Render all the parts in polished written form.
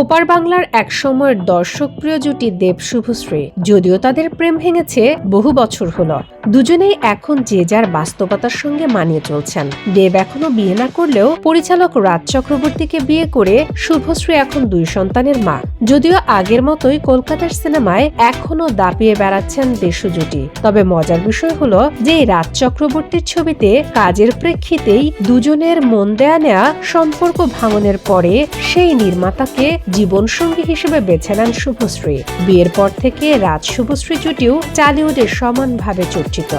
ওপার বাংলার একসময়ের দর্শকপ্রিয় জুটি দেব শুভশ্রী। যদিও তাদের প্রেম ভেঙেছে বহু বছর হলো, দুজনেই এখন যে যার বাস্তবতার সঙ্গে মানিয়ে চলছেন। দেব এখনো বিয়ে না করলেও পরিচালক রাজ চক্রবর্তীকে বিয়ে করে শুভশ্রী এখন 2 সন্তানের মা। যদিও আগের মতোই কলকাতার সিনেমায় এখনো দাপিয়ে বেড়াচ্ছেন দেশু জুটি। তবে মজার বিষয় হলো যে রাজ চক্রবর্তীর ছবিতে কাজের প্রেক্ষিতেই দুজনের মন দেয়া নেয়া সম্পর্ক ভাঙনের পরে সেই নির্মাতাকে জীবনসঙ্গী হিসেবে বেছে নেন শুভশ্রী। বিয়ের পর থেকে রাজ শুভশ্রী জুটিও টলিউডে সমানভাবে চর্চিত।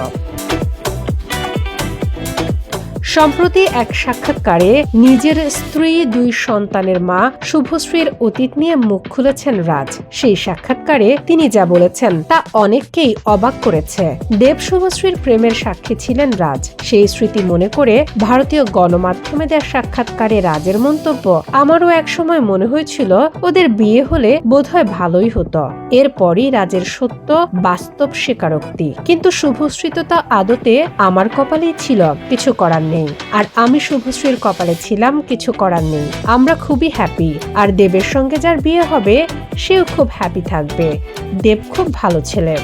সম্প্রতি এক সাক্ষাৎকারে নিজের স্ত্রী 2 সন্তানের মা শুভশ্রীর অতীত নিয়ে মুখ খুলেছেন রাজ। সেই সাক্ষাৎকারে তিনি যা বলেছেন তা অনেককেই অবাক করেছে। দেব শুভশ্রীর প্রেমের সাক্ষী ছিলেন রাজ। সেই স্মৃতি মনে করে ভারতীয় গণমাধ্যমে দেওয়া সাক্ষাৎকারে রাজের মন্তব্য, আমারও একসময় মনে হয়েছিল ওদের বিয়ে হলে বোধহয় ভালোই হতো। এরপরই রাজের সত্য বাস্তব স্বীকারোক্তি, কিন্তু শুভশ্রী তো তা আদতে আমার কপালেই ছিল, কিছু করার নেই। আর আমি শুভশ্রীর কপালে ছিলাম, কিছু করার নেই। আমরা খুবই হ্যাপি। আর দেবের সঙ্গে যার বিয়ে হবে সেও খুব হ্যাপি থাকবে। দেব খুব ভালো ছেলে।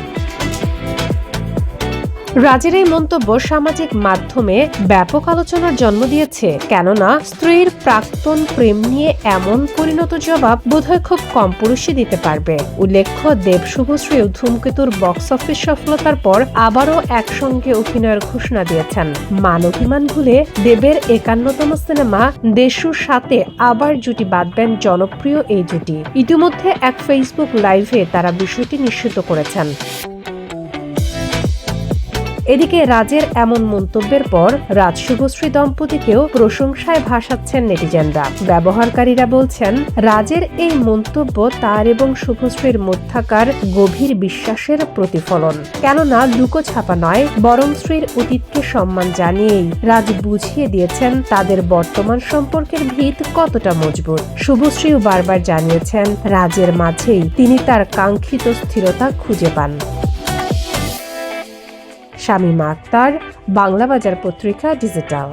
রাজের এই মন্তব্য সামাজিক মাধ্যমে ব্যাপক আলোচনার জন্ম দিয়েছে, কেননা স্ত্রীর প্রাক্তন প্রেম নিয়ে এমন পরিণত জবাব বোধহয় খুব কম পুরুষই দিতে পারবে। উল্লেখ্য, দেব শুভশ্রী ধূমকেতুর বক্স অফিস সফলতার পর আবারও একসঙ্গে অভিনয়ের ঘোষণা দিয়েছেন। মান অভিমান ভুলে দেবের 51তম সিনেমা দেশুর সাথে আবার জুটি বাঁধবেন জনপ্রিয় এই জুটি। ইতিমধ্যে এক ফেসবুক লাইভে তারা বিষয়টি নিশ্চিত করেছেন। এদিকে রাজের এমন মন্তব্যের পর রাজ শুভশ্রী দম্পতিকেও প্রশংসায় ভাসাচ্ছেন নেটিজেনরা। ব্যবহারকারীরা বলছেন, রাজের এই মন্তব্য তার এবং শুভশ্রীর মধ্যাকার গভীর বিশ্বাসের প্রতিফলন। কেননা লুকোছাপা নয়, বরং স্ত্রীর অতীতকে সম্মান জানিয়েই রাজ বুঝিয়ে দিয়েছেন তাদের বর্তমান সম্পর্কের ভিত কতটা মজবুত। শুভশ্রীও বারবার জানিয়েছেন, রাজের মাঝেই তিনি তার কাঙ্ক্ষিত স্থিরতা খুঁজে পান। শামীমা আক্তার, বাংলা বাজার পত্রিকা, ডিজিটাল।